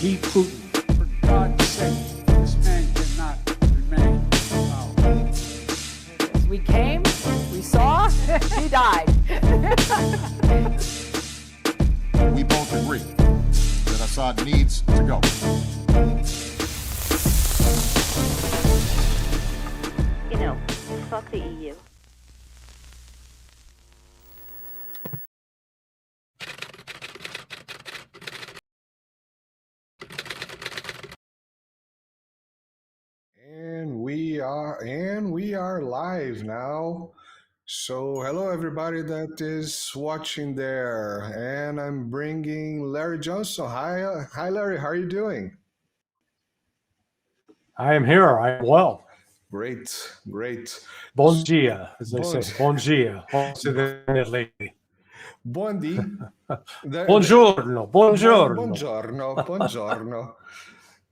He Putin. For God's sake, this man cannot remain in power. We came, we saw, he died. We both agree that Assad needs to go. You know, fuck the EU. And we are live now. So hello everybody that is watching there, and I'm bringing LarryCJohnson. Hi Larry, how are you doing? I am here. I am well. Great. Bon dia, as they say. Bon dia. Buondì. Buongiorno. Buongiorno.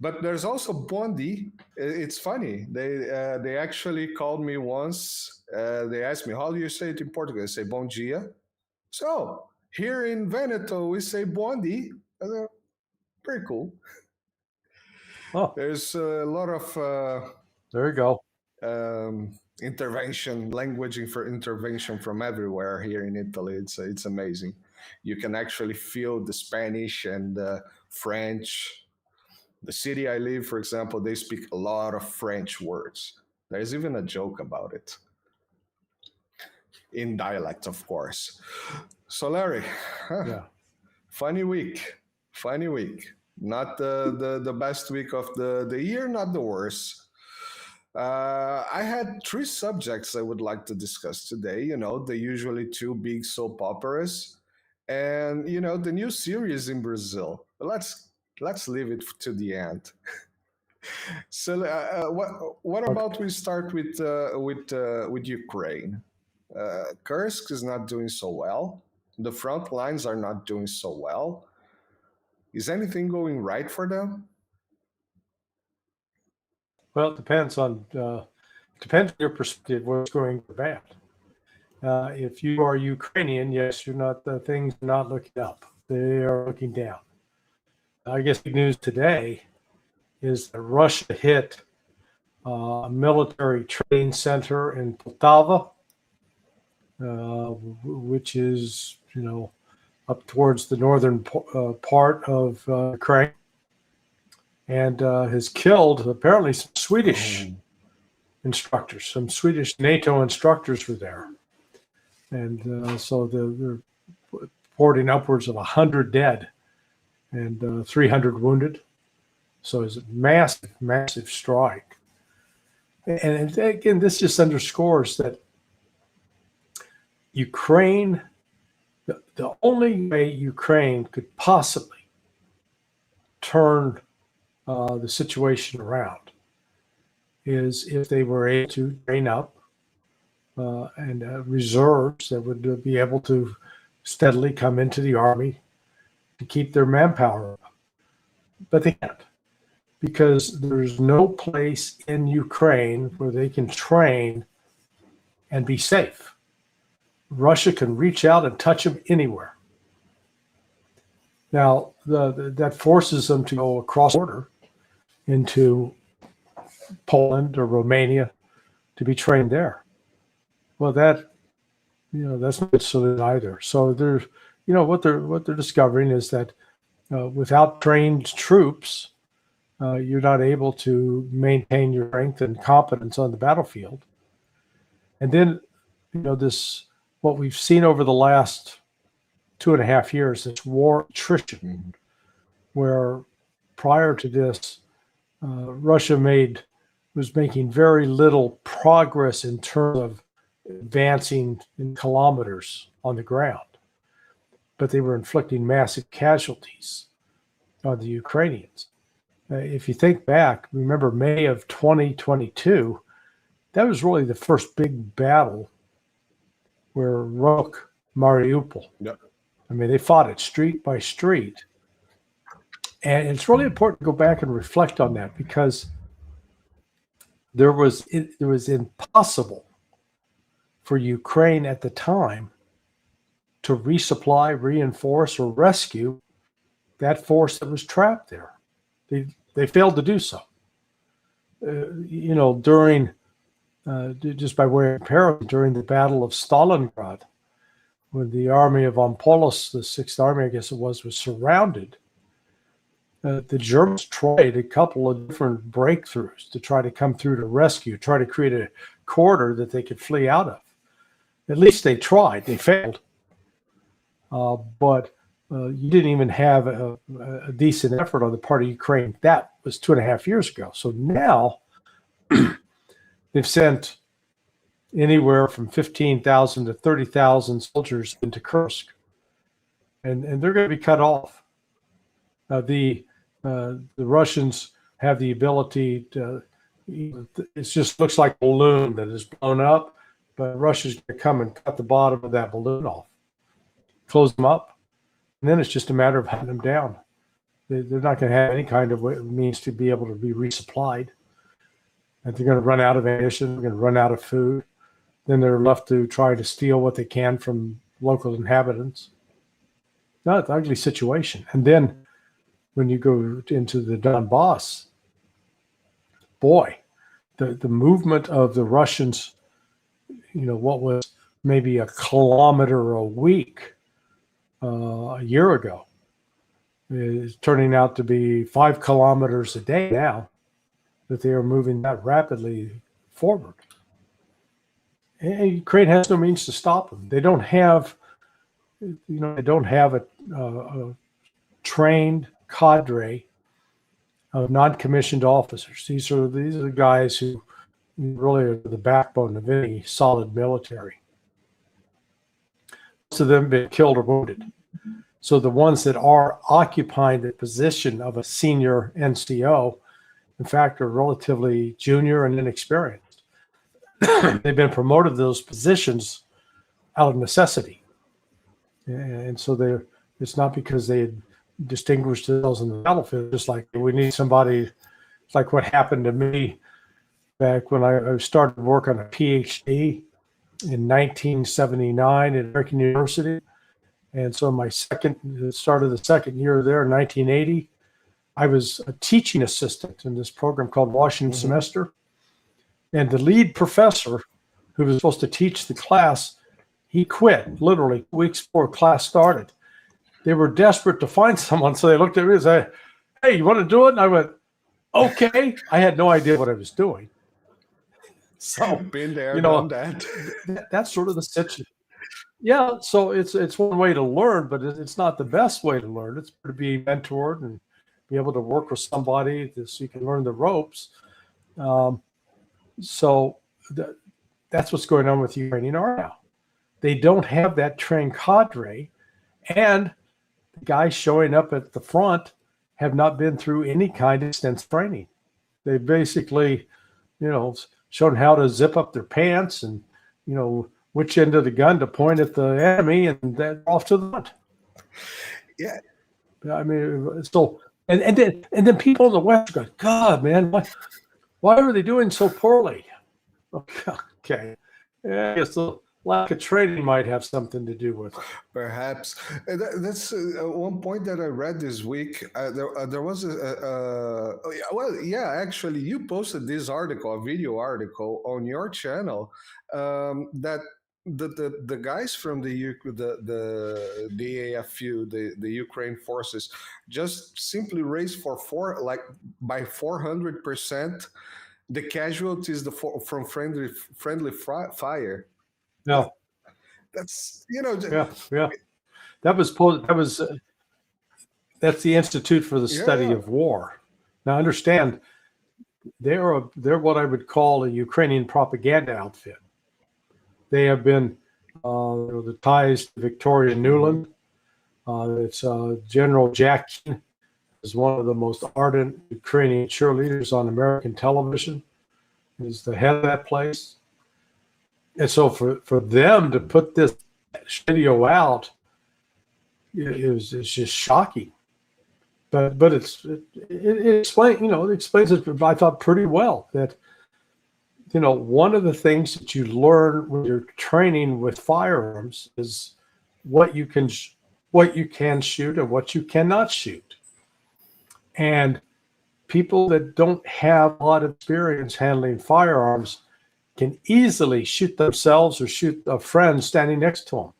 But there's also Bondi. It's funny. They actually called me once. They asked me, how do you say it in Portuguese? I say bom dia. So here in Veneto, we say Bondi. Pretty cool. Oh, there's a lot of there you go. Language intervention from everywhere here in Italy. It's amazing. You can actually feel the Spanish and French. The city I live, for example, they speak a lot of French words. There's even a joke about it. In dialect, of course. So, Larry, Yeah. funny week. Not the best week of the year, not the worst. I had three subjects I would like to discuss today. You know, the usually two big soap operas, and you know the new series in Brazil. Let's leave it to the end. So, what about we start with Ukraine? Kursk is not doing so well. The front lines are not doing so well. Is anything going right for them? Well, it depends on your perspective. What's going bad? If you are Ukrainian, yes, you're not. Things are not looking up. They are looking down. I guess the news today is that Russia hit a military training center in Poltava, which is, you know, up towards the northern part of Ukraine, and has killed apparently some Swedish instructors. Some Swedish NATO instructors were there, and so they're reporting upwards of 100 dead and 300 wounded. So it's a massive strike. And again, this just underscores that Ukraine, the only way Ukraine could possibly turn the situation around is if they were able to train up and reserves that would be able to steadily come into the army to keep their manpower up. But they can't, because there's no place in Ukraine where they can train and be safe. Russia can reach out and touch them anywhere. Now, that forces them to go across the border into Poland or Romania to be trained there. Well, that's not good solution either. So there's, you know, what they're discovering is that without trained troops, you're not able to maintain your strength and competence on the battlefield. And then, you know, what we've seen over the last 2.5 years, this war attrition, where prior to this, Russia was making very little progress in terms of advancing in kilometers on the ground, but they were inflicting massive casualties on the Ukrainians. If you think back, remember May of 2022, that was really the first big battle where Rook, Mariupol. Yep. I mean, they fought it street by street. And it's really important to go back and reflect on that, because it was impossible for Ukraine at the time to resupply, reinforce, or rescue that force that was trapped there. They failed to do so. During just by way of comparison, during the Battle of Stalingrad, when the army of von Paulus, the Sixth Army, I guess it was surrounded, the Germans tried a couple of different breakthroughs to try to come through to rescue, try to create a corridor that they could flee out of. At least they tried. They failed. But you didn't even have a decent effort on the part of Ukraine. That was 2.5 years ago. So now they've sent anywhere from 15,000 to 30,000 soldiers into Kursk, and they're going to be cut off. The Russians have the ability to. It just looks like a balloon that is blown up, but Russia's going to come and cut the bottom of that balloon off, close them up, and then it's just a matter of hunting them down. They're not going to have any kind of means to be able to be resupplied. And they're going to run out of ammunition, they're going to run out of food. Then they're left to try to steal what they can from local inhabitants. No, it's an ugly situation. And then when you go into the Donbass, boy, the movement of the Russians, what was maybe a kilometer a week a year ago, is turning out to be 5 kilometers a day now, that they are moving that rapidly forward. And Ukraine has no means to stop them. They don't have, a trained cadre of non-commissioned officers. These are the guys who really are the backbone of any solid military. Most of them have been killed or wounded. So the ones that are occupying the position of a senior NCO, in fact, are relatively junior and inexperienced. They've been promoted to those positions out of necessity. And so it's not because they had distinguished themselves in the battlefield, just like we need somebody. It's like what happened to me back when I started work on a PhD in 1979 at American University. And so start of the second year there in 1980, I was a teaching assistant in this program called Washington Semester. And the lead professor who was supposed to teach the class, he quit literally 2 weeks before class started. They were desperate to find someone, so they looked at me and said, "Hey, you want to do it?" And I went, "Okay." I had no idea what I was doing. So, been there, done that. That's sort of the situation. Yeah, so it's one way to learn, but it's not the best way to learn. It's to be mentored and be able to work with somebody so you can learn the ropes. So that's what's going on with the Ukrainian army now. They don't have that trained cadre, and the guys showing up at the front have not been through any kind of extensive training. They basically, shown how to zip up their pants and, which end of the gun to point at the enemy, and then off to the front. Yeah. I mean, so, and then people in the West go, "God, man, why are they doing so poorly?" Okay. Yeah, I guess the lack of training might have something to do with it. Perhaps. That's one point that I read this week. There was actually, you posted this article, a video article on your channel, that the guys from the AFU, the Ukraine forces, just simply raised by 400% the casualties from friendly fire. No, that's yeah. That's the Institute for the Study of War. Now, understand, they're what I would call a Ukrainian propaganda outfit. They have been the ties to Victoria Nuland. It's General Jack is one of the most ardent Ukrainian cheerleaders on American television. He's the head of that place. And so for them to put this video out, it's just shocking. But it explains it, I thought, pretty well, that one of the things that you learn when you're training with firearms is what you can shoot and what you cannot shoot. And people that don't have a lot of experience handling firearms can easily shoot themselves or shoot a friend standing next to them.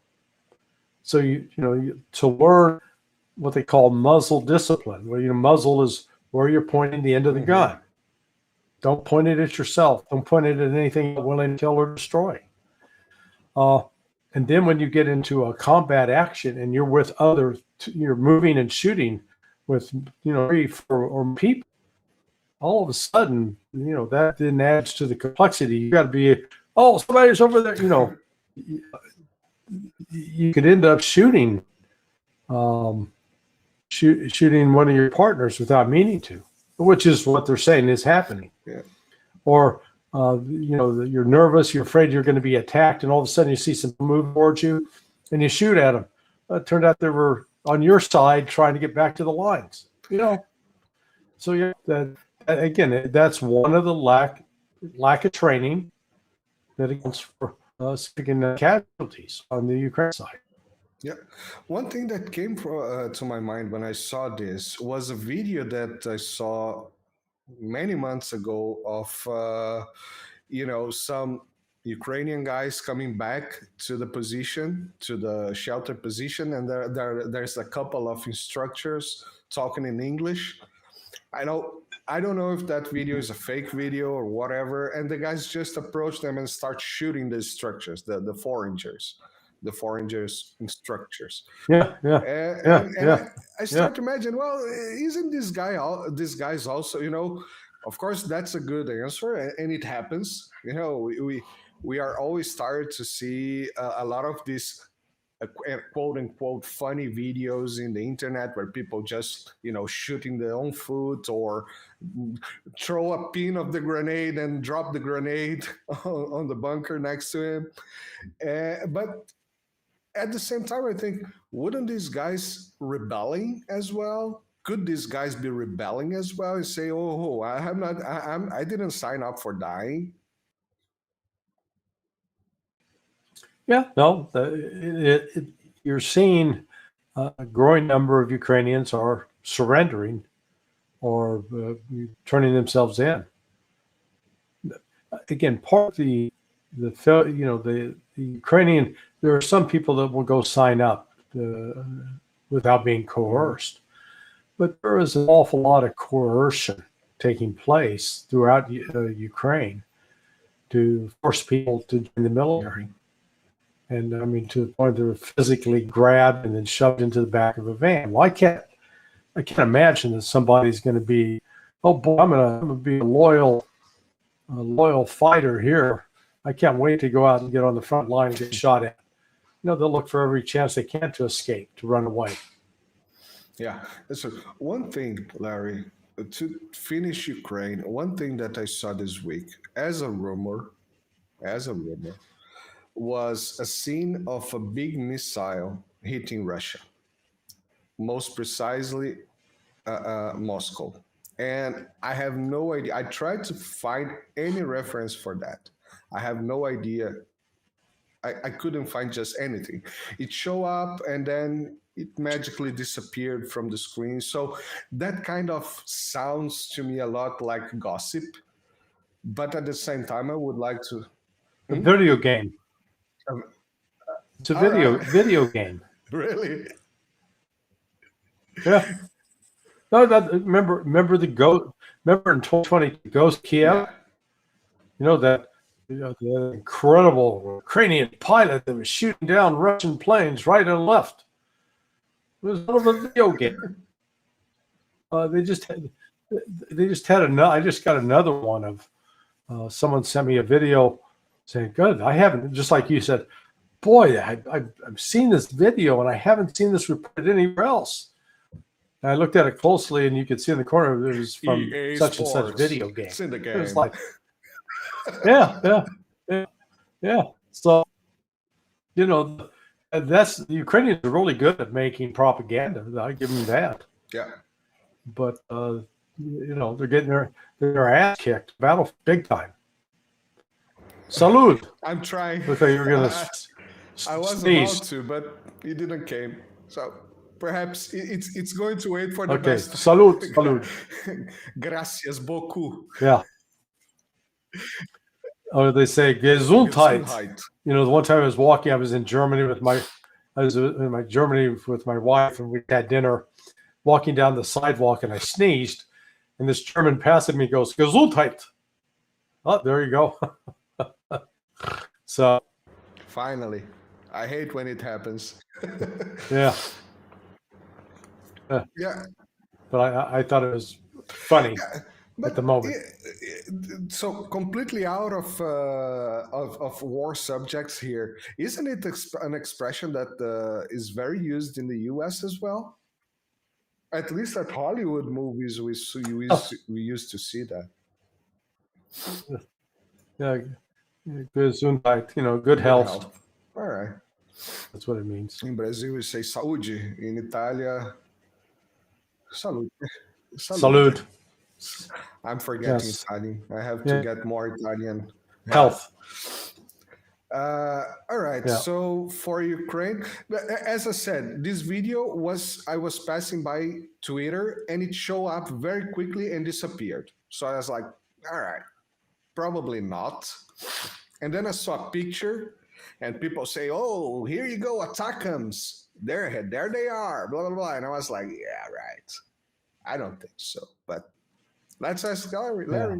So to learn what they call muzzle discipline, where muzzle is where you're pointing the end of the gun. Don't point it at yourself. Don't point it at anything you're willing to kill or destroy. And then when you get into a combat action and you're with others, you're moving and shooting with 3, 4 or people, all of a sudden, that then adds to the complexity. You got to be, oh, somebody's over there. You could end up shooting shooting one of your partners without meaning to, which is what they're saying is happening. Yeah. Or you're nervous, you're afraid you're going to be attacked, and all of a sudden you see some move towards you, and you shoot at them. It turned out they were on your side trying to get back to the lines. So yeah, again, that's one of the lack of training that accounts for significant casualties on the Ukraine side. Yeah. One thing that came to my mind when I saw this was a video that I saw many months ago of, some Ukrainian guys coming back to the position, to the shelter position, and there's a couple of instructors talking in English. I don't know if that video is a fake video or whatever, and the guys just approach them and start shooting the instructors, the foragers instructors. Yeah. I start to imagine, well, isn't this guy's also, of course, that's a good answer, and it happens. We are always started to see a lot of these quote unquote funny videos in the internet where people just shooting their own foot or throw a pin of the grenade and drop the grenade on the bunker next to him. But at the same time, I think, wouldn't these guys rebelling as well? Could these guys be rebelling as well and say, "Oh, I didn't sign up for dying"? Yeah, no, you're seeing a growing number of Ukrainians are surrendering or turning themselves in. Again, part of the Ukrainian, there are some people that will go sign up without being coerced, but there is an awful lot of coercion taking place throughout Ukraine to force people to join the military. And I mean, to the point they're physically grabbed and then shoved into the back of a van. Well, I can't imagine that somebody's going to be, oh boy, I'm going to be a loyal fighter here. I can't wait to go out and get on the front line and get shot at. They'll look for every chance they can to escape, to run away. Yeah. So one thing, Larry, to finish Ukraine, one thing that I saw this week as a rumor, was a scene of a big missile hitting Russia, most precisely Moscow. And I have no idea. I tried to find any reference for that. I have no idea. I couldn't find just anything. It showed up and then it magically disappeared from the screen. So that kind of sounds to me a lot like gossip. But at the same time, I would like to... A video game. It's a video game. Really? Yeah. No, remember the ghost. Remember in 2020, Ghost Kiev. Yeah. The incredible Ukrainian pilot that was shooting down Russian planes right and left. It was one of a video game. They just had another. I just got another one of someone sent me a video saying, "Good, I haven't." Just like you said, boy, I've seen this video and I haven't seen this reported anywhere else. And I looked at it closely, and you could see in the corner it was from EA such Sports. and such video game. It's in the game. It was like, yeah. So, that's the Ukrainians are really good at making propaganda. I give them that. Yeah. But they're getting their ass kicked, battle big time. Salud. I'm trying. Looked like you were gonna I was sneeze. about to, but it didn't came. So Perhaps it's going to wait for the Okay, best. salute, salute. Gracias beaucoup. Yeah. Oh, they say Gesundheit. Gesundheit. You know, the one time I was walking, I was in Germany with my wife, and we had dinner. Walking down the sidewalk, and I sneezed, and this German passing me goes Gesundheit. Oh, there you go. So, Finally, I hate when it happens. yeah. Yeah. But I thought it was funny at the moment. So completely out of war subjects here, isn't it an expression that is very used in the U.S. as well? At least at Hollywood movies, we used to see that. Yeah, Gesundheit, you know, good health. All right. That's what it means. In Brazil, we say saúde. In Italia, salute. Salute. I'm forgetting Yes. Italian. I have to get more Italian. Health. All right. Yeah. So for Ukraine, as I said, this video I was passing by Twitter and it showed up very quickly and disappeared. So I was like, all right, probably not. And then I saw a picture and people say, oh, here you go, attackums. There they are, blah, blah, blah. And I was like, yeah, right. I don't think so. But let's ask Larry. Yeah.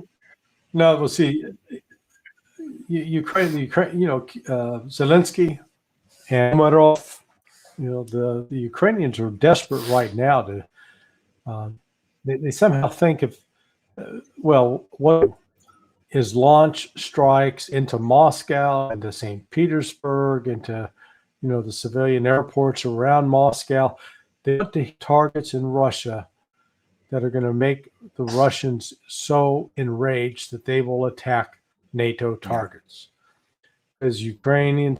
No, we'll see. Ukraine, you know, Zelensky and Marov, you know, the Ukrainians are desperate right now to, they somehow think of, what is launch strikes into Moscow, into St. Petersburg, into, you know, the civilian airports around Moscow. They want to hit targets in Russia that are going to make the Russians so enraged that they will attack NATO targets. As Ukrainians,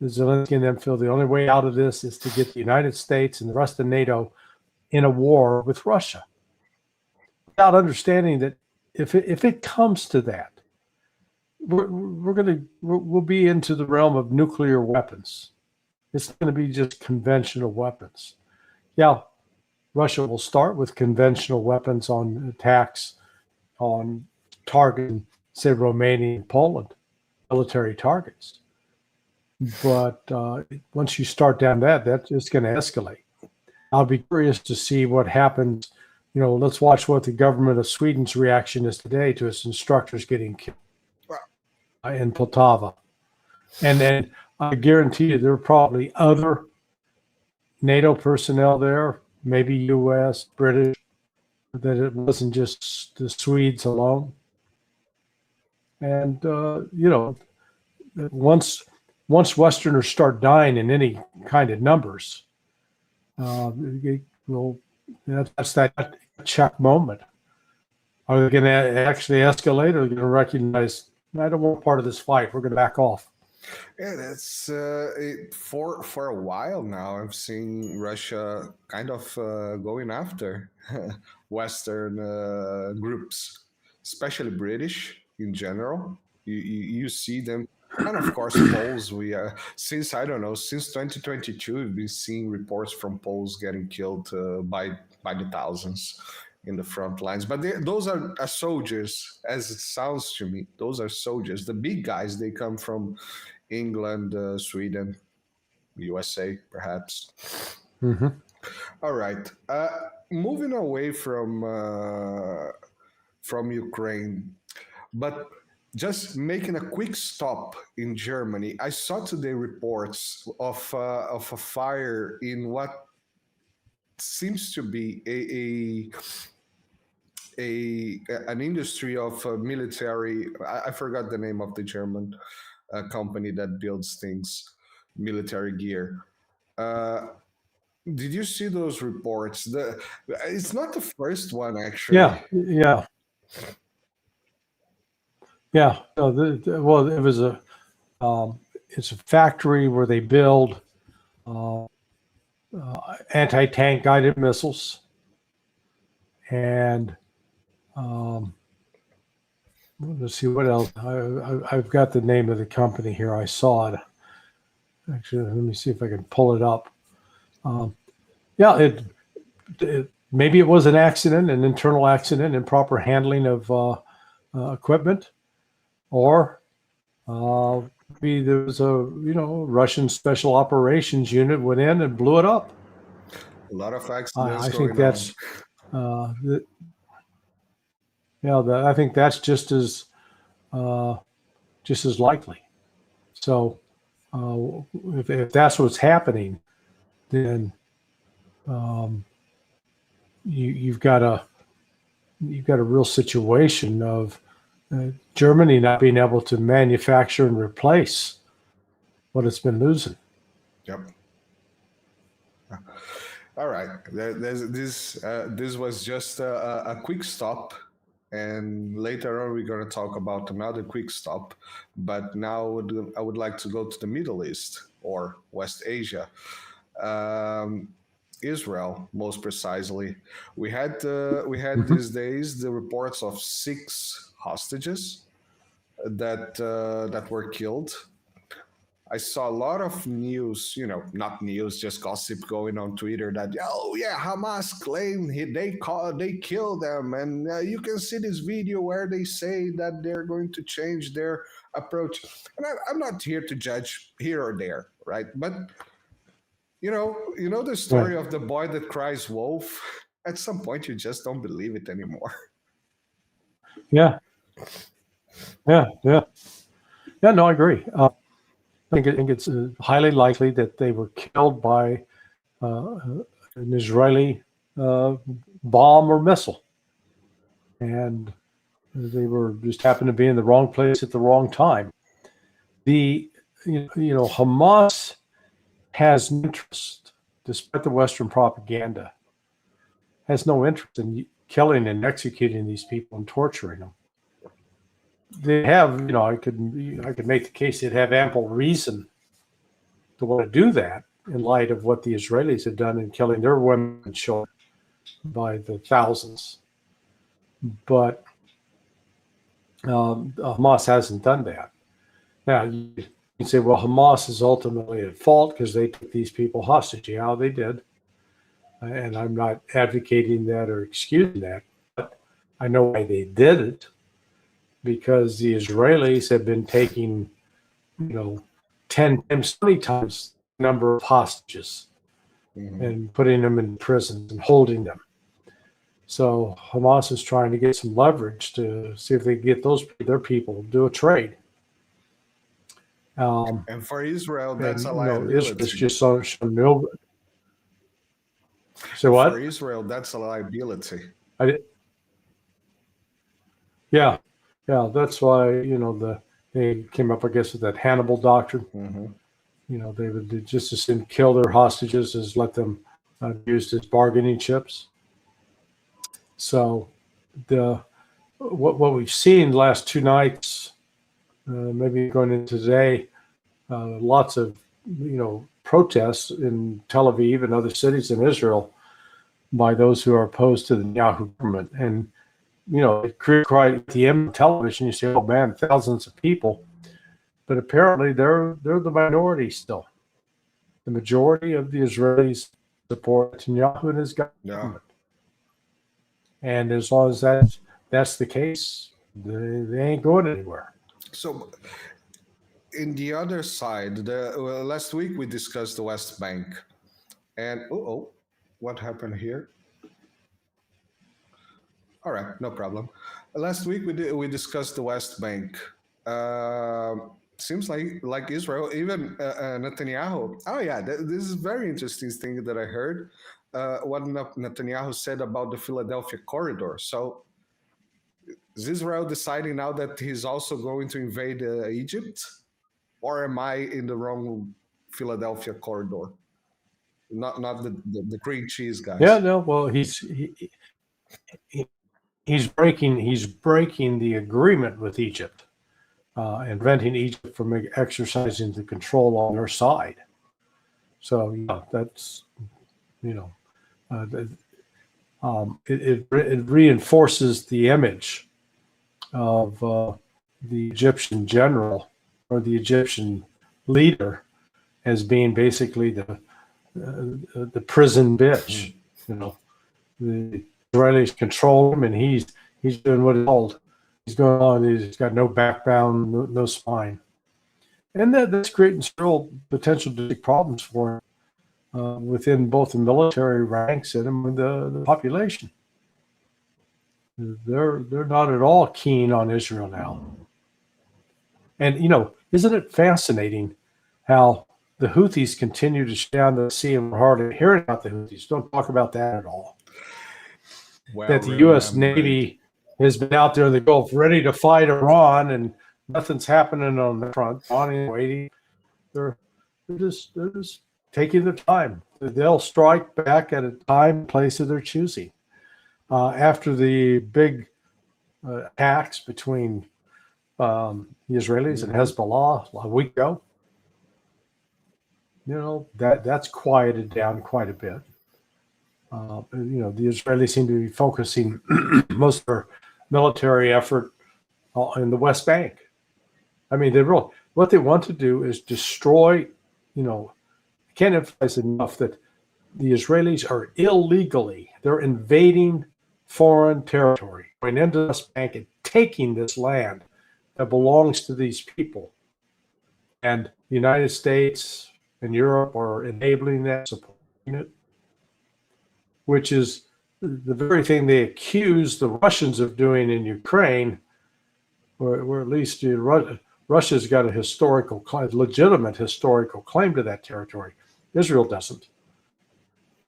Zelensky and them feel the only way out of this is to get the United States and the rest of NATO in a war with Russia, without understanding that if it comes to that, we'll be into the realm of nuclear weapons. It's going to be just conventional weapons. Yeah, Russia will start with conventional weapons on attacks on targets, say Romania and Poland, military targets. But once you start down that's just going to escalate. I'll be curious to see what happens. You know, let's watch what the government of Sweden's reaction is today to its instructors getting killed in Poltava. And then I guarantee you there are probably other NATO personnel there, maybe U.S., British, that it wasn't just the Swedes alone. And, you know, once Westerners start dying in any kind of numbers, that's that check moment. Are they going to actually escalate, or are they going to recognize, I don't want part of this fight, we're going to back off? Yeah, that's for a while now. I've seen Russia kind of going after Western groups, especially British in general. You see them, and of course Poles. Since 2022, we've been seeing reports from Poles getting killed by the thousands in the front lines. But those are soldiers, as it sounds to me. Those are soldiers. The big guys, they come from England, Sweden, USA, perhaps. Mm-hmm. All right. Moving away from Ukraine, but just making a quick stop in Germany. I saw today reports of a fire in what seems to be an industry of military. I forgot the name of the German company that builds things, military gear. Did you see those reports? It's not the first one, actually. Yeah. Well, it was it's a factory where they build anti-tank guided missiles, and let's see what else. I've got the name of the company here. I saw it. Actually, let me see if I can pull it up. Yeah, maybe it was an accident, an internal accident, improper handling of equipment, or maybe there was a Russian special operations unit went in and blew it up. A lot of accidents I think going that's I think that's just as likely. So if that's what's happening, then you've got a real situation of Germany not being able to manufacture and replace what it's been losing. Yep. All right. This was just a quick stop, and later on we're going to talk about another quick stop. But now I would like to go to the Middle East, or West Asia, Israel, most precisely. We had these days the reports of 6 hostages that were killed. I saw a lot of news, not news, just gossip going on Twitter that, oh yeah, Hamas claimed they killed them, and you can see this video where they say that they're going to change their approach. And I'm not here to judge here or there, right? But you know the story of the boy that cries wolf. At some point, you just don't believe it anymore. Yeah. No, I agree. I think it's highly likely that they were killed by an Israeli bomb or missile, and they were just happened to be in the wrong place at the wrong time. Hamas has no interest, despite the Western propaganda, has no interest in killing and executing these people and torturing them. They have, I could make the case they'd have ample reason to want to do that in light of what the Israelis have done in killing their women and children by the thousands. But Hamas hasn't done that. Now, you can say, well, Hamas is ultimately at fault because they took these people hostage. Yeah, they did. And I'm not advocating that or excusing that, but I know why they did it. Because the Israelis have been taking, 10 times, 20 times the number of hostages and putting them in prisons and holding them. So Hamas is trying to get some leverage to see if they can get their people to do a trade. And for Israel, that's a liability. It's just so no. So what? For Israel, that's a liability. Yeah, that's why they came up, I guess, with that Hannibal doctrine. They would just as soon kill their hostages as let them used as bargaining chips. So what we've seen the last 2 nights, maybe going into today, lots of protests in Tel Aviv and other cities in Israel by those who are opposed to the Netanyahu government. And it created the television. You say, oh man, thousands of people, but apparently they're the minority still. The majority of the Israelis support Netanyahu and his government. And as long as that's the case, they ain't going anywhere. So, in the other side, last week we discussed the West Bank, and what happened here? All right, no problem. Last week we discussed the West Bank. Seems like Israel, even Netanyahu. Oh yeah, this is a very interesting thing that I heard. What Netanyahu said about the Philadelphia corridor. So is Israel deciding now that he's also going to invade Egypt, or am I in the wrong Philadelphia corridor? Not the green cheese guys. Yeah, no. Well, he's breaking the agreement with Egypt and preventing Egypt from exercising the control on their side. So that's it reinforces the image of the Egyptian general or the Egyptian leader as being basically the the prison bitch. You know, the Israelis control him, and he's doing what he's told. He's going on. He's got no backbone, no spine, and that's creating real potential big problems for him within both the military ranks and among the population. They're not at all keen on Israel now. And, you know, isn't it fascinating how the Houthis continue to shut down the sea, and we're hardly hearing about the Houthis? Don't talk about that at all. Well, That the U.S. Navy has been out there in the Gulf ready to fight Iran, and nothing's happening on the front. Waiting. They're just taking the time. They'll strike back at a time, place of their choosing. After the big attacks between the Israelis and Hezbollah a week ago, you know, that's quieted down quite a bit. You know, the Israelis seem to be focusing most of their military effort in the West Bank. I mean, what they want to do is destroy, you know, I can't emphasize enough that the Israelis are they're invading foreign territory, going into the West Bank and taking this land that belongs to these people. And the United States and Europe are enabling that, supporting it, which is the very thing they accuse the Russians of doing in Ukraine, or at least Russia's got a legitimate historical claim to that territory. Israel doesn't.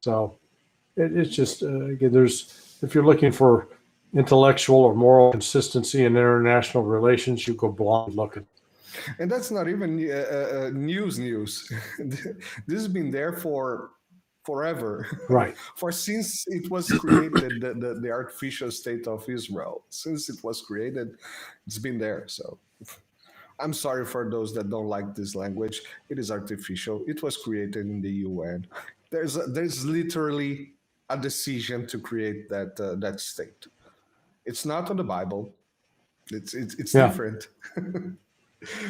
So it's just, again, if you're looking for intellectual or moral consistency in international relations, you go blind looking. And that's not even news. This has been there for forever. Right. Since it was created, the artificial state of Israel, since it was created, it's been there. So I'm sorry for those that don't like this language. It is artificial. It was created in the UN. There's literally a decision to create that state. It's not on the Bible. It's different.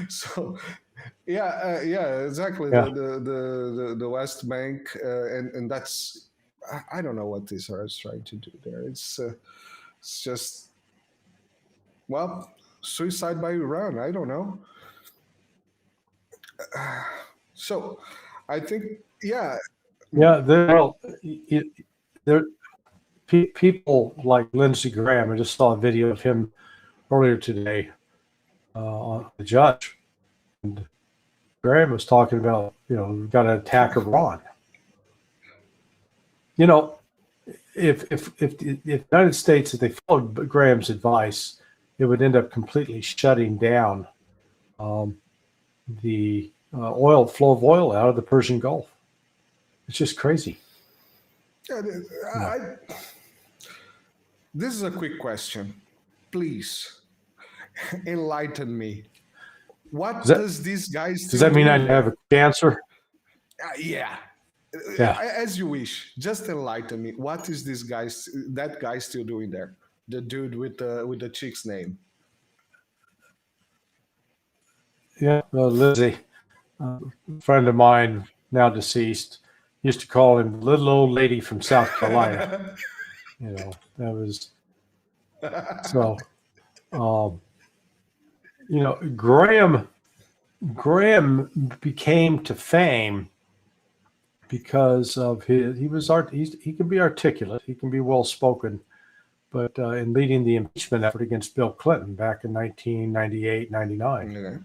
So exactly. Yeah. The West Bank and that's, I don't know what Israel is trying to do there. It's just, well, suicide by Iran. I don't know. So I think there people like Lindsey Graham. I just saw a video of him earlier today on the judge, and Graham was talking about, you know, we've got to attack Iran. You know, if the United States, if they followed Graham's advice, it would end up completely shutting down the flow of oil out of the Persian Gulf. It's just crazy. This is a quick question. Please enlighten me. What does these guys do? Does that mean I have a cancer? Yeah. As you wish. Just enlighten me. What is that guy still doing there? The dude with the chick's name. Yeah, well, Lizzie, a friend of mine, now deceased, used to call him little old lady from South Carolina. You know, that was so. You know, Graham became to fame because of he can be articulate, he can be well spoken, but in leading the impeachment effort against Bill Clinton back in 1998, 99.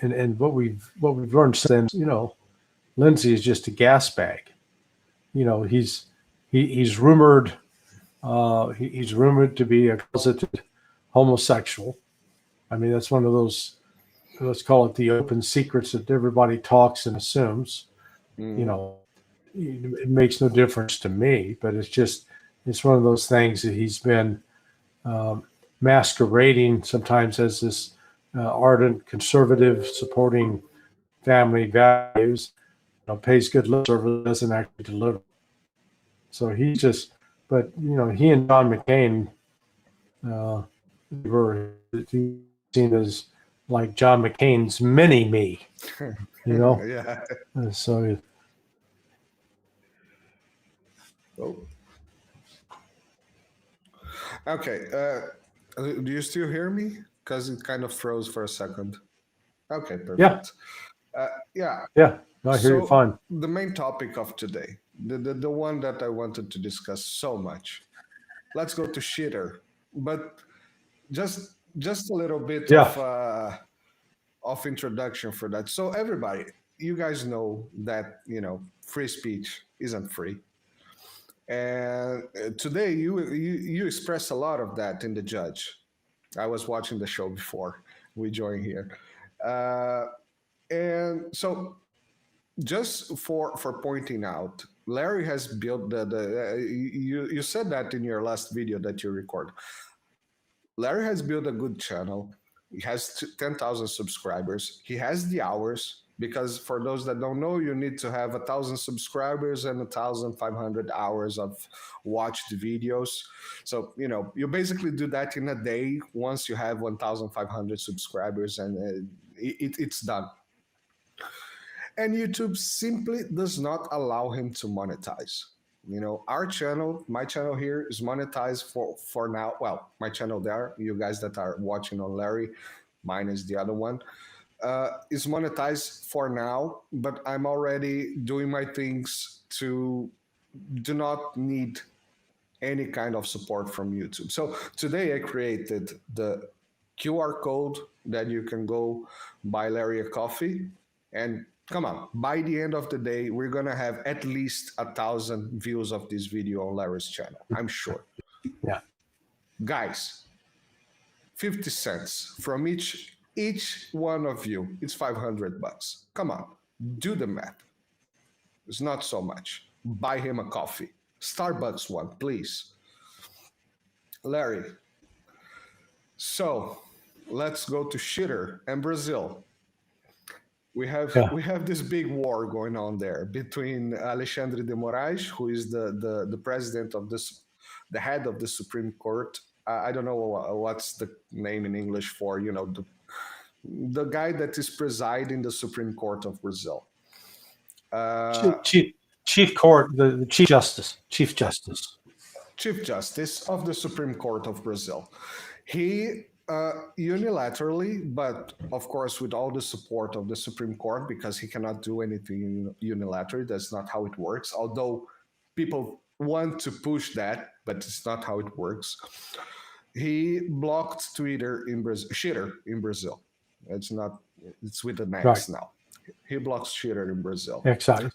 And what we've learned since, you know, Lindsey is just a gas bag. You know, he's rumored to be a closeted homosexual. I mean, that's one of those, let's call it the open secrets that everybody talks and assumes. You know, it makes no difference to me, but it's one of those things that he's been masquerading sometimes as this ardent conservative supporting family values, you know, pays good lip service, doesn't actually deliver. So but you know, he and John McCain were seen as like John McCain's mini me, you know. Yeah. So Oh. Okay. Do you still hear me? Because it kind of froze for a second. Okay, perfect. Yeah. Yeah. yeah, I hear you fine. The main topic of today, the one that I wanted to discuss so much. Let's go to X-itter, but just a little bit of introduction for that. So everybody, you guys know that free speech isn't free. And today you express a lot of that in The Judge. I was watching the show before we joined here. And so just for pointing out, Larry has built you said that in your last video that you recorded. Larry has built a good channel. He has 10,000 subscribers. He has the hours, because for those that don't know, you need to have 1,000 subscribers and 1,500 hours of watched videos. So, you basically do that in a day once you have 1,500 subscribers, and it's done. And YouTube simply does not allow him to monetize. Our channel, my channel here, is monetized for now. Well, my channel there, you guys that are watching on Larry, mine is the other one, is monetized for now, but I'm already doing my things to do not need any kind of support from YouTube. So today I created the QR code that you can go buy Larry a coffee, and come on, by the end of the day, we're going to have at least 1,000 views of this video on Larry's channel, I'm sure. Yeah. Guys, 50 cents from each one of you, it's $500. Come on, do the math. It's not so much. Buy him a coffee. Starbucks one, please. Larry. So let's go to X-itter and Brazil. We have this big war going on there between Alexandre de Moraes, who is the president of the head of the Supreme Court. I don't know what's the name in English for, the guy that is presiding the Supreme Court of Brazil. Chief Court, the Chief Justice. Chief Justice of the Supreme Court of Brazil. He unilaterally, but of course with all the support of the Supreme Court, because he cannot do anything unilaterally. That's not how it works. Although people want to push that, but it's not how it works. He blocked X-itter in Brazil. It's with an X right now. He blocks X-itter in Brazil. Exactly.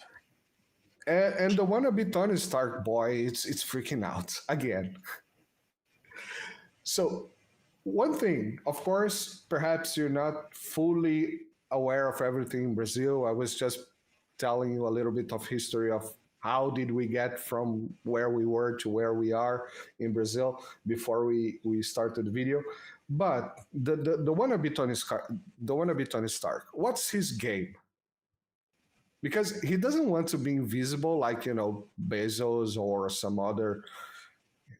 And the wannabe Tony Stark boy, it's freaking out again. So one thing, of course, perhaps you're not fully aware of everything in Brazil. I was just telling you a little bit of history of how did we get from where we were to where we are in Brazil before we started the video. But the wannabe Tony Stark, what's his game? Because he doesn't want to be invisible like, Bezos or some other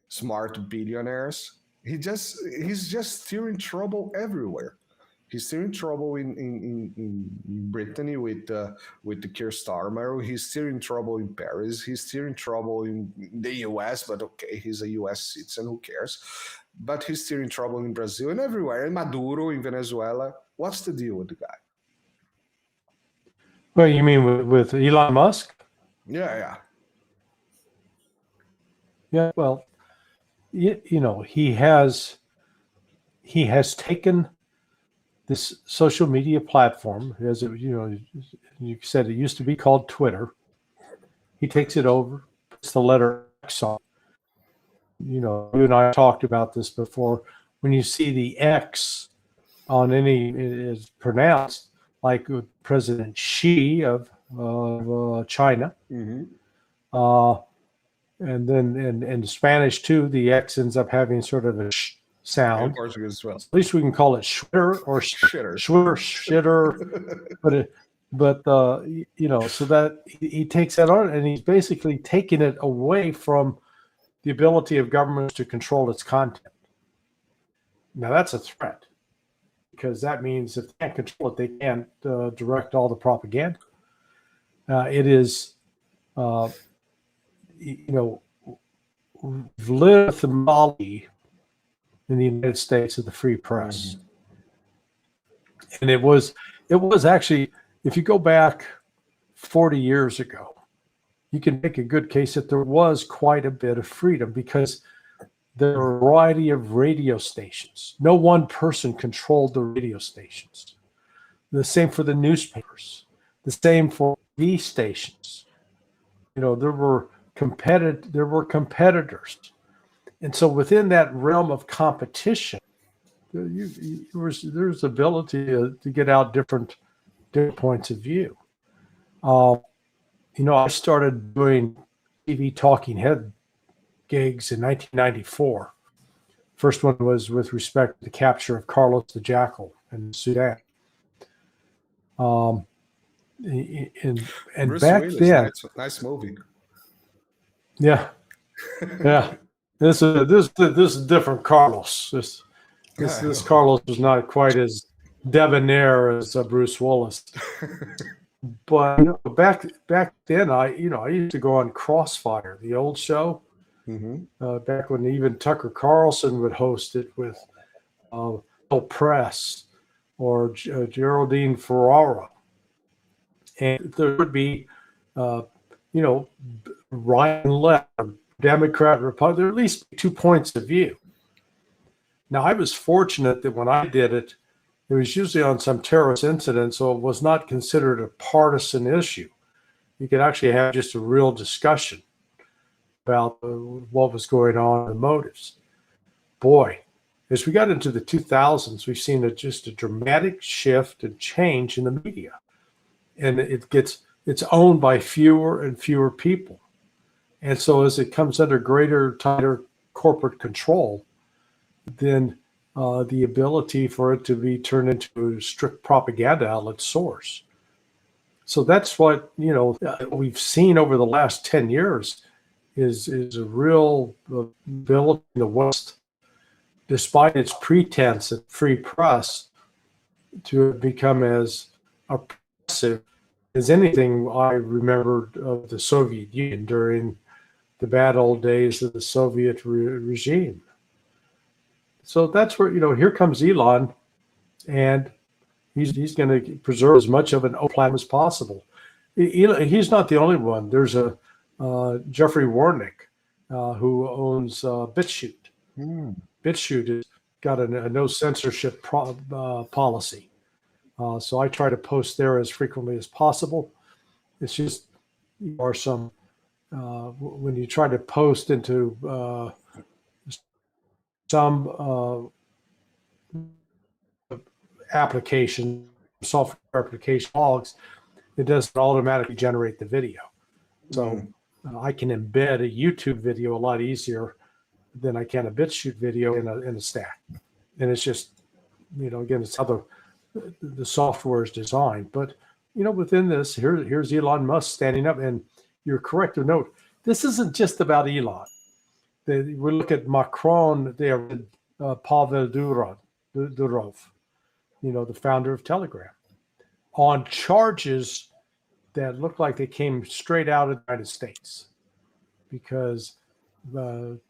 smart billionaires. He's just steering trouble everywhere. He's steering trouble in Brittany with the Keir Starmer. He's steering trouble in Paris. He's steering trouble in the US, but okay, he's a US citizen, who cares? But he's steering trouble in Brazil and everywhere. And Maduro in Venezuela. What's the deal with the guy? Well, you mean with Elon Musk? Yeah. Yeah. Well, he has taken this social media platform, as you said, it used to be called Twitter. He takes it over, puts the letter X on. You and I talked about this before. When you see the X on any, is pronounced like with President Xi of China. Mm-hmm. And then in Spanish too, the X ends up having sort of a sh sound. In Portuguese as well. At least we can call it X-itter or X-itter. X-itter. but so that he takes that on, and he's basically taking it away from the ability of governments to control its content. Now that's a threat. because that means if they can't control it, they can't direct all the propaganda. It is, we've lived the model in the United States of the free press. And it was actually, if you go back 40 years ago, you can make a good case that there was quite a bit of freedom because there were a variety of radio stations. No one person controlled the radio stations. The same for the newspapers. The same for TV stations. There were competitors. And so within that realm of competition, there's ability to get out different points of view. I started doing TV talking head gigs in 1994. First one was with respect to the capture of Carlos the Jackal in Sudan. And Bruce back Willis, then, nice movie. yeah. This is different Carlos. This Carlos was not quite as debonair as Bruce Willis. But back then, I used to go on Crossfire, the old show. Back when even Tucker Carlson would host it with Bill Press or Geraldine Ferrara, and there would be, right and left, Democrat, Republican, there would at least be 2 points of view. Now, I was fortunate that when I did it, it was usually on some terrorist incident, so it was not considered a partisan issue. You could actually have just a real discussion about what was going on and the motives. Boy, as we got into the 2000s, we've seen just a dramatic shift and change in the media. And it's owned by fewer and fewer people. And so as it comes under tighter corporate control, then the ability for it to be turned into a strict propaganda outlet source. So that's what, we've seen over the last 10 years is a real ability in the West, despite its pretense of free press, to become as oppressive as anything I remembered of the Soviet Union during the bad old days of the Soviet regime. So that's where, here comes Elon, and he's going to preserve as much of an open platform as possible. He's not the only one. There's a Jeffrey Warnick who owns BitChute. BitChute has got a no censorship policy. So I try to post there as frequently as possible. It's just, or some, when you try to post into some application, software application logs, it doesn't automatically generate the video. So I can embed a YouTube video a lot easier than I can a BitChute video in a stack. And it's just, again, it's how the software is designed. But, within this, here's Elon Musk standing up. And you're correct to note, this isn't just about Elon. We look at Macron there, Pavel Durov, the founder of Telegram, on charges that look like they came straight out of the United States, because Pavel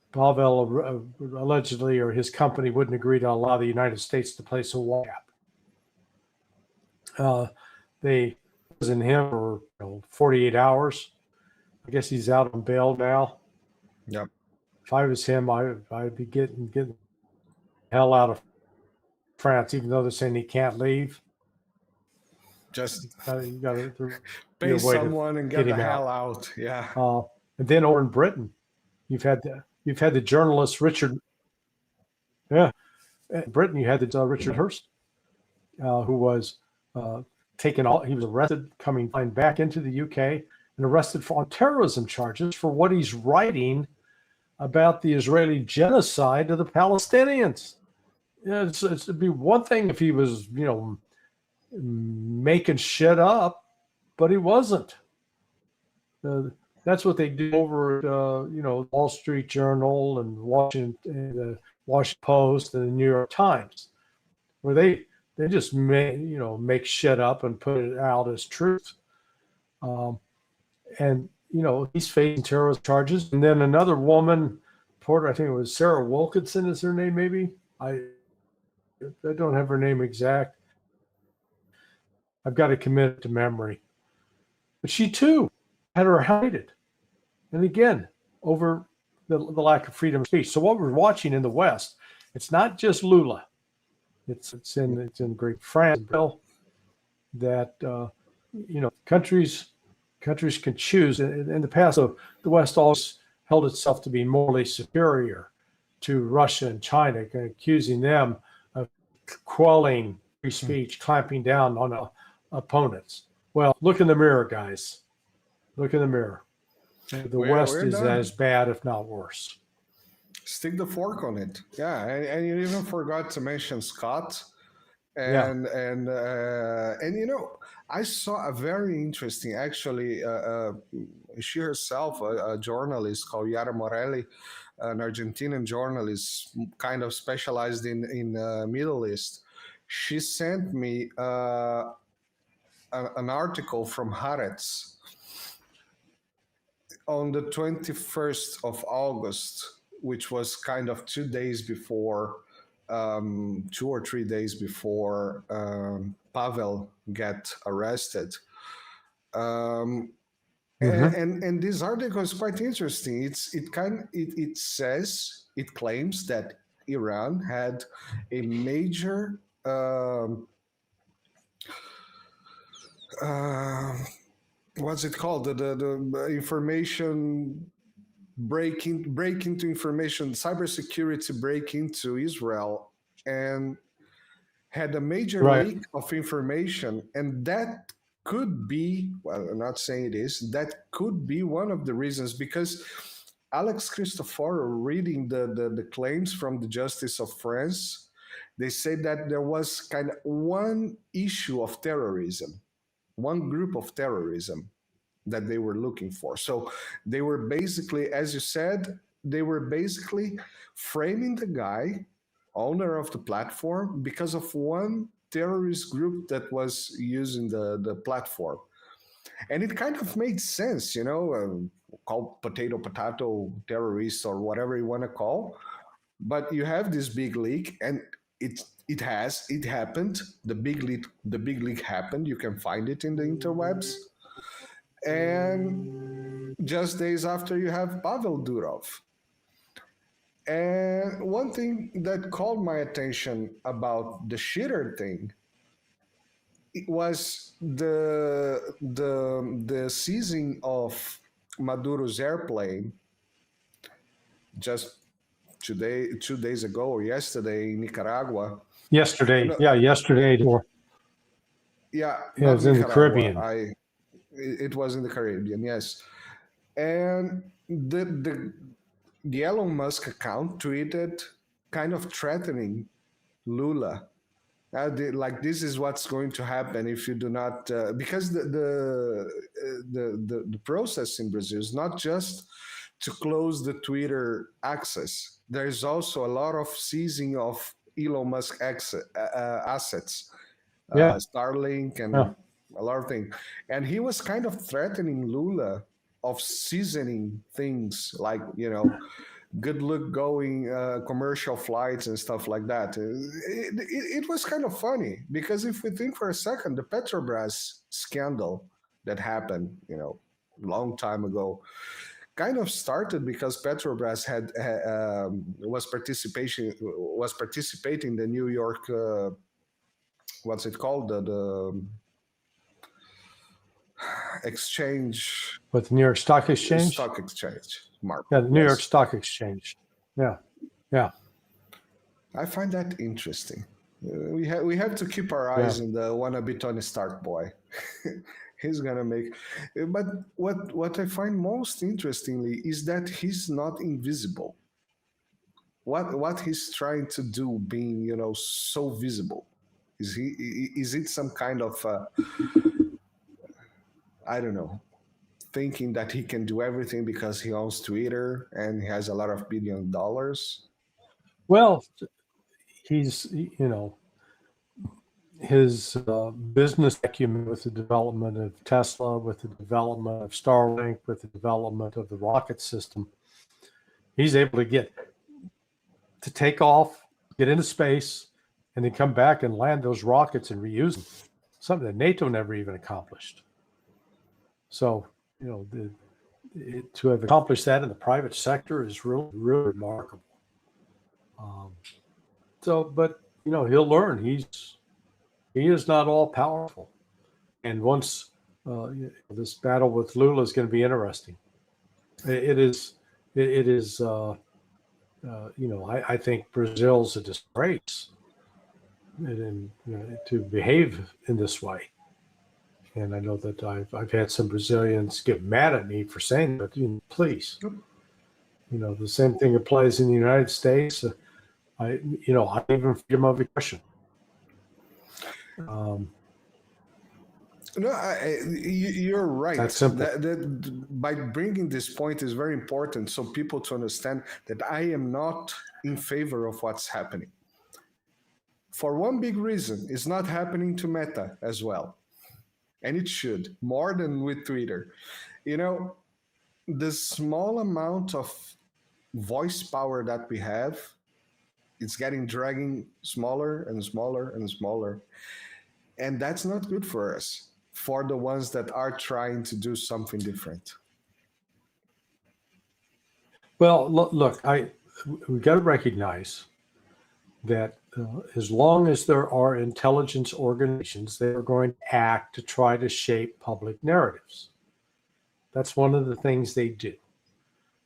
allegedly, or his company, wouldn't agree to allow the United States to place a wall gap. They was in him for 48 hours. I guess he's out on bail now. Yep. If I was him, I'd be getting the hell out of France, even though they're saying he can't leave. Just you got to pay someone and get the hell out. Yeah. And then over in Britain, you've had the journalist Richard. Yeah, in Britain you had the Richard Hurst, who was he was arrested, flying back into the UK, and arrested on terrorism charges for what he's writing about the Israeli genocide of the Palestinians. It'd be one thing if he was, making shit up, but he wasn't. That's what they do over at, Wall Street Journal and Washington Post and the New York Times, where They just make shit up and put it out as truth. And he's facing terrorist charges. And then another woman, Porter, I think it was Sarah Wilkinson is her name, maybe. I don't have her name exact. I've got to commit it to memory. But she too had her hated. And again, over the lack of freedom of speech. So what we're watching in the West, it's not just Lula. It's in Great France that countries can choose. In the past, the West always held itself to be morally superior to Russia and China, accusing them of quelling free speech, clamping down on opponents. Well, look in the mirror, guys. Look in the mirror. The West is as bad, if not worse. Stick the fork on it. Yeah, and you even forgot to mention Scott. And I saw a very interesting, actually, she herself, a journalist called Yara Morelli, an Argentinian journalist, kind of specialized in Middle East. She sent me an article from Haaretz on the 21st of August, which was kind of 2 days before, 2 or 3 days before Pavel got arrested. And this article is quite interesting. It claims that Iran had a major what's it called? The information break into information, cybersecurity break into Israel, and had a major leak of information, and that could be, well, I'm not saying it is, that could be one of the reasons, because Alex Christopher, reading the claims from the Justice of France, they say that there was kind of one issue of terrorism, one group of terrorism that they were looking for. So they were basically, as you said, they were basically framing the guy, owner of the platform, because of one terrorist group that was using the platform. And it kind of made sense, call potato terrorists or whatever you want to call. But you have this big leak, and it happened. The big leak happened. You can find it in the interwebs. And just days after, you have Pavel Durov. And one thing that called my attention about the shitter thing, it was the seizing of Maduro's airplane just 2 days ago or yesterday in Nicaragua. Yesterday. Yesterday. Yeah, it was in the Caribbean. It was in the Caribbean, yes. And the Elon Musk account tweeted kind of threatening Lula. Like, this is what's going to happen if you do not, because the process in Brazil is not just to close the Twitter access. There is also a lot of seizing of Elon Musk assets, Starlink and a lot of things. And he was kind of threatening Lula of seasoning things like, good luck going commercial flights and stuff like that. It was kind of funny, because if we think for a second, the Petrobras scandal that happened, long time ago, kind of started because Petrobras was participating in the New York, what's it called, the exchange. With the New York Stock Exchange? Stock Exchange market. Yeah, the New York Stock Exchange. Yeah. I find that interesting. We have to keep our eyes on the wannabe Tony Stark boy. He's gonna make. But what I find most interestingly is that he's not invisible. What he's trying to do, being so visible, is it some kind of I don't know, thinking that he can do everything because he owns Twitter and he has a lot of $1 billion? Well, he's, his business acumen with the development of Tesla, with the development of Starlink, with the development of the rocket system, he's able to take off, get into space, and then come back and land those rockets and reuse them. Something that NATO never even accomplished. So, to have accomplished that in the private sector is really, really remarkable. But he'll learn. He is not all powerful, and once this battle with Lula is going to be interesting. It is. I think Brazil's a disgrace to behave in this way. And I know that I've had some Brazilians get mad at me for saying that. Please, the same thing applies in the United States. I even freedom of expression. No, you're right. That's simple. By bringing this point is very important, so people to understand that I am not in favor of what's happening. For one big reason, it's not happening to Meta as well. And it should, more than with Twitter. The small amount of voice power that we have, it's dragging smaller and smaller and smaller. And that's not good for us, for the ones that are trying to do something different. Well, look, we've got to recognize that as long as there are intelligence organizations, they are going to act to try to shape public narratives. That's one of the things they do.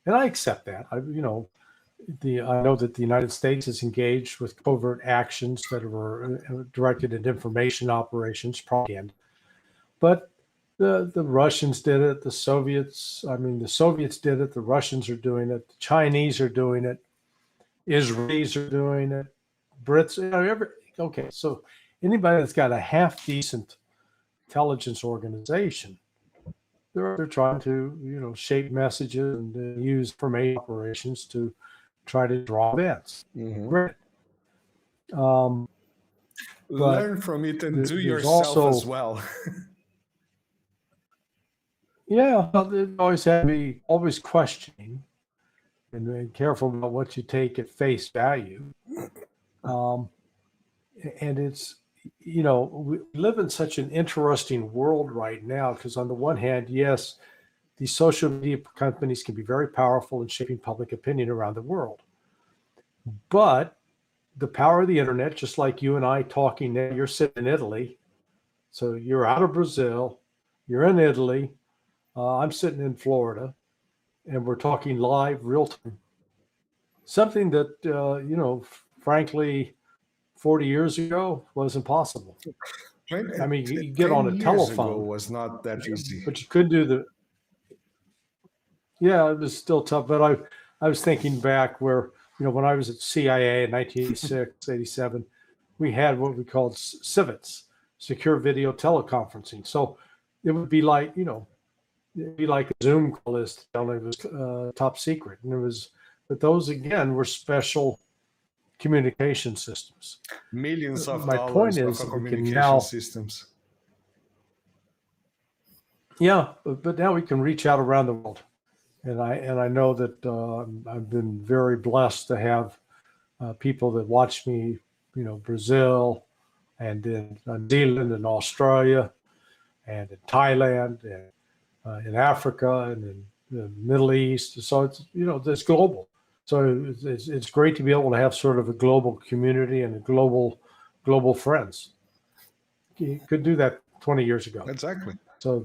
And I accept that. I know that the United States is engaged with covert actions that were directed at information operations, propaganda. But the Russians did it. The Soviets did it. The Russians are doing it. The Chinese are doing it. Israelis are doing it. Brits, okay. So anybody that's got a half decent intelligence organization, they're trying to, shape messages and use information operations to try to draw events. Mm-hmm. Great. Learn from it and do yourself as well. Yeah, they always have to be always questioning and careful about what you take at face value. And it's, we live in such an interesting world right now because on the one hand, yes, these social media companies can be very powerful in shaping public opinion around the world. But the power of the internet, just like you and I talking now, you're sitting in Italy. So you're out of Brazil, you're in Italy, I'm sitting in Florida, and we're talking live, real time. Something that, frankly, 40 years ago wasn't possible. I mean, you get on a telephone. Was not that easy. But you couldn't do yeah, it was still tough. But I was thinking back where, when I was at CIA in 1986, 87, we had what we called CIVETs, secure video teleconferencing. So it would be like, it'd be like a Zoom call list, only it was top secret. And but those again were special communication systems. Millions of my dollars point is of we can communication systems. Yeah, but now we can reach out around the world. And I know that I've been very blessed to have people that watch me, Brazil and in New Zealand and Australia and in Thailand and in Africa and in the Middle East. So it's, it's global. So it's great to be able to have sort of a global community and a global friends. You could do that 20 years ago. Exactly. So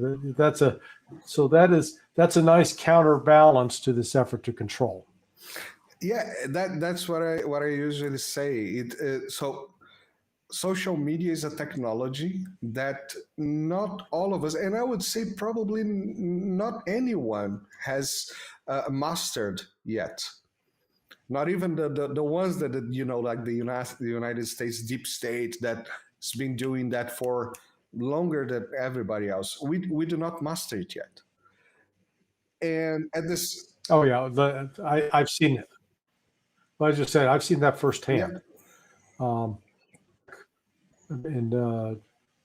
that's a nice counterbalance to this effort to control. Yeah, that's what I usually say. So social media is a technology that not all of us, and I would say probably not anyone has mastered yet. Not even the ones that, like the United States deep state that's been doing that for longer than everybody else. We do not master it yet. And at this... Oh, yeah. I've seen it. Well, I just said, I've seen that firsthand. Yeah. in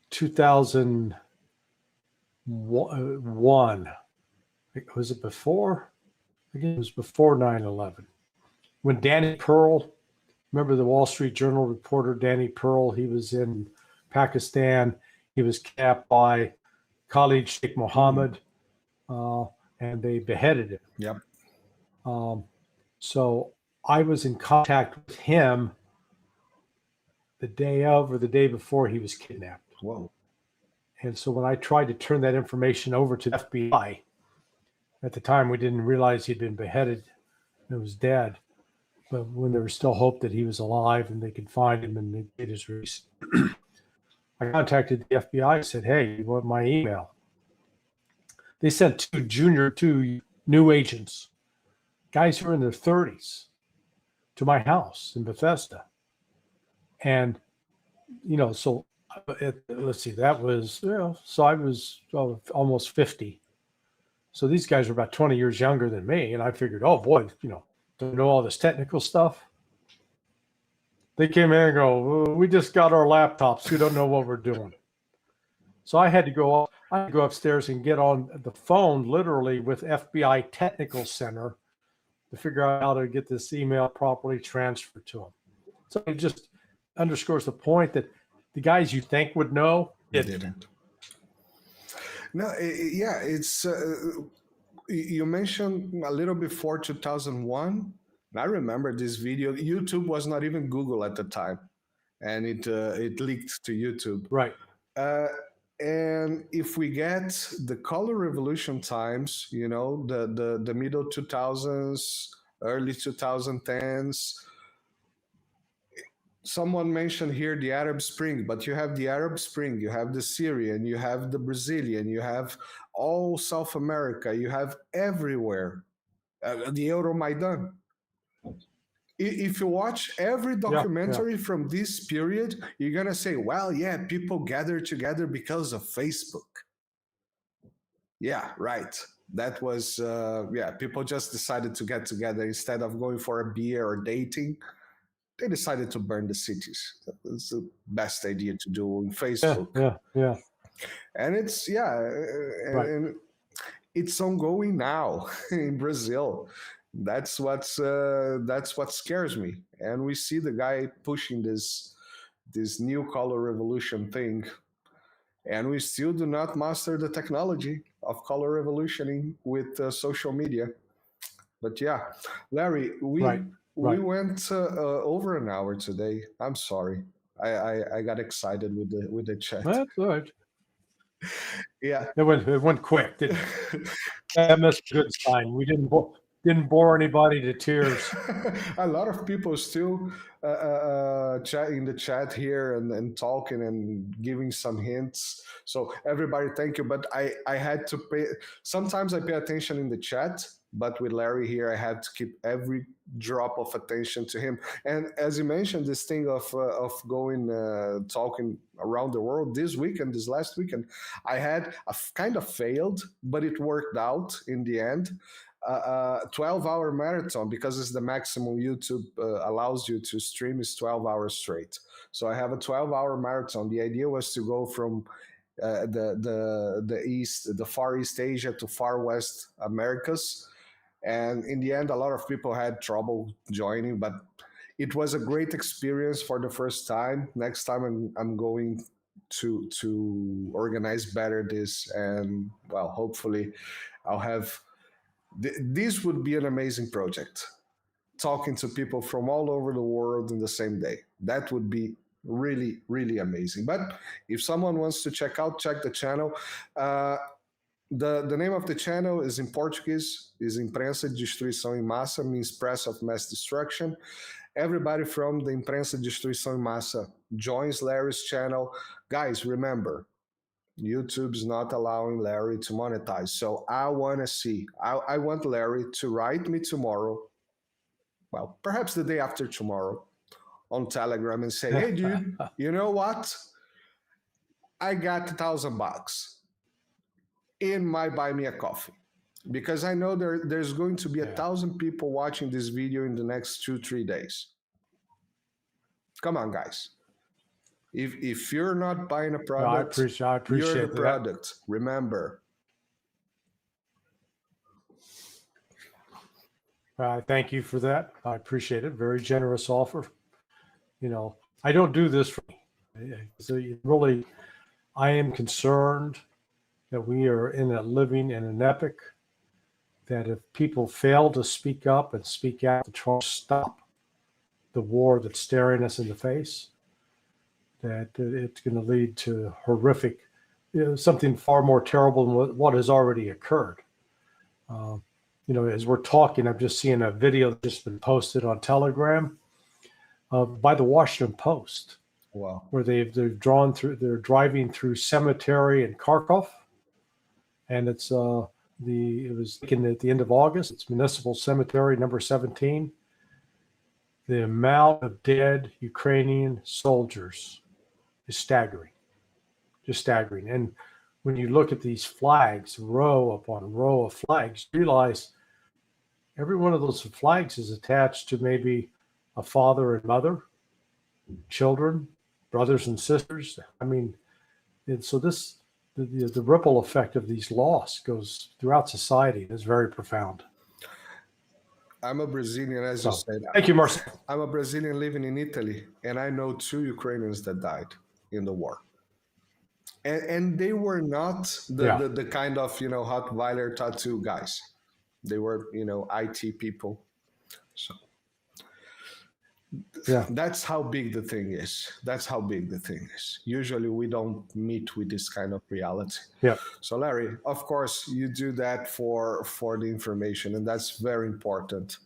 2001. Was it before? Again, it was before 9/11. When Danny Pearl, remember the Wall Street Journal reporter Danny Pearl? He was in Pakistan. He was kidnapped by Khalid Sheikh Mohammed, and they beheaded him. Yep. So I was in contact with him the day of or the day before he was kidnapped. Whoa. And so when I tried to turn that information over to the FBI, at the time we didn't realize he'd been beheaded and was dead. But when there was still hope that he was alive and they could find him and they did his release, I contacted the FBI and said, hey, you want my email? They sent two new agents, guys who are in their 30s, to my house in Bethesda. And, so let's see, that was, so I was almost 50. So these guys were about 20 years younger than me. And I figured, oh boy, don't know all this technical stuff. They came in and go, we just got our laptops. We don't know what we're doing. So I had to go upstairs and get on the phone literally with FBI Technical Center to figure out how to get this email properly transferred to them. So it just underscores the point that the guys you think would know didn't. No, it's you mentioned a little before 2001. I remember this video. YouTube was not even Google at the time, and it leaked to YouTube. Right. And if we get the color revolution times, the middle 2000s, early 2010s. Someone mentioned here the Arab Spring, but you have the Arab Spring, you have the Syrian, you have the Brazilian, you have all South America, you have everywhere, the Euromaidan. If you watch every documentary from this period, you're going to say, well, yeah, people gathered together because of Facebook. Yeah, right. That was, people just decided to get together instead of going for a beer or dating. They decided to burn the cities. That's the best idea to do on Facebook. Yeah. And it's, Right. and it's ongoing now in Brazil. That's what scares me. And we see the guy pushing this new color revolution thing, and we still do not master the technology of color revolutioning with social media. But yeah, Larry, we went over an hour today. I'm sorry. I got excited with the chat. That's all right. Yeah, it went quick. Didn't it? That's a good sign. We didn't bore anybody to tears. A lot of people still chat in the chat here and talking and giving some hints. So everybody, thank you. But I had to pay. Sometimes I pay attention in the chat, but with Larry here, I have to keep every drop of attention to him. And as you mentioned, this thing of going talking around the world this last weekend, I had a kind of failed, but it worked out in the end. 12-hour marathon, because it's the maximum YouTube allows you to stream, is 12 hours straight. So I have a 12-hour marathon. The idea was to go from the Far East Asia to Far West Americas. And in the end, a lot of people had trouble joining, but it was a great experience for the first time. Next time I'm going to organize better this, and well, hopefully I'll have. This would be an amazing project. Talking to people from all over the world in the same day. That would be really, really amazing. But if someone wants to check the channel. The name of the channel is in Portuguese, is ImprensaDestruiçãoEmMassa, means press of mass destruction. Everybody from the ImprensaDestruiçãoEmMassa joins Larry's channel. Guys, remember, YouTube's not allowing Larry to monetize. So I want to see, I want Larry to write me tomorrow, well, perhaps the day after tomorrow, on Telegram and say, hey, dude, you know what? I got $1,000 in my Buy Me a Coffee. Because I know there's going to be 1,000 people watching this video in the next 2-3 days. Come on, guys. If you're not buying a I product, appreciate you're the that. product. Remember. Thank you for that. I appreciate it. Very generous offer. I don't do this for me. So really, I am concerned that we are living in an epoch that if people fail to speak up and speak out to try to stop the war that's staring us in the face, that it's going to lead to horrific, something far more terrible than what has already occurred. As we're talking, I'm just seeing a video that's just been posted on Telegram by the Washington Post. Wow. Where they're driving through cemetery in Kharkov, and it was taken at the end of August. It's Municipal Cemetery number 17. The amount of dead Ukrainian soldiers is staggering, just staggering. And when you look at these flags, row upon row of flags, you realize every one of those flags is attached to maybe a father and mother, children, brothers and sisters. I mean, and so the ripple effect of these loss goes throughout society and is very profound. I'm a Brazilian, as you said. Thank you, Marcel. I'm a Brazilian living in Italy, and I know 2 Ukrainians that died in the war. And they were not the kind of, Hot-Weiler tattoo guys. They were, IT people. So that's how big the thing is. Usually we don't meet with this kind of reality. Yeah. So Larry, of course, you do that for the information, and that's very important.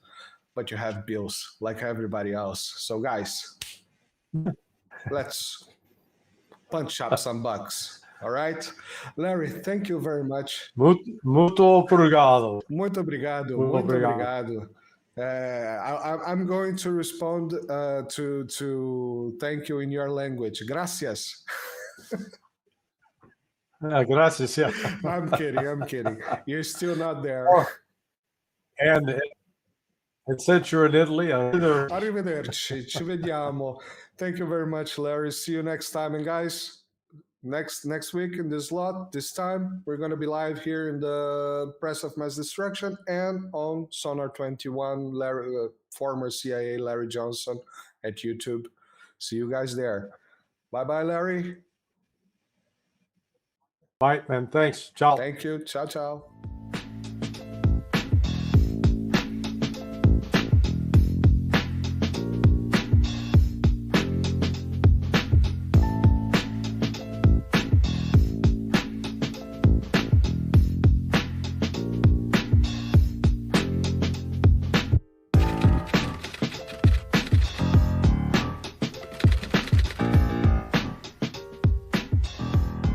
But you have bills like everybody else. So guys, let's punch up some bucks. All right, Larry, thank you very much. Muito obrigado. Muito obrigado. I'm going to respond to thank you in your language. Gracias. Gracias. Yeah. I'm kidding. You're still not there. And since you're in Italy, Arrivederci. Ci vediamo. Thank you very much, Larry. See you next time. And guys, next week in this slot, this time, we're going to be live here in the Press of Mass Destruction and on Sonar 21, Larry, former CIA LarryCJohnson at YouTube. See you guys there. Bye-bye, Larry. Bye, man. Thanks. Ciao. Thank you. Ciao, ciao.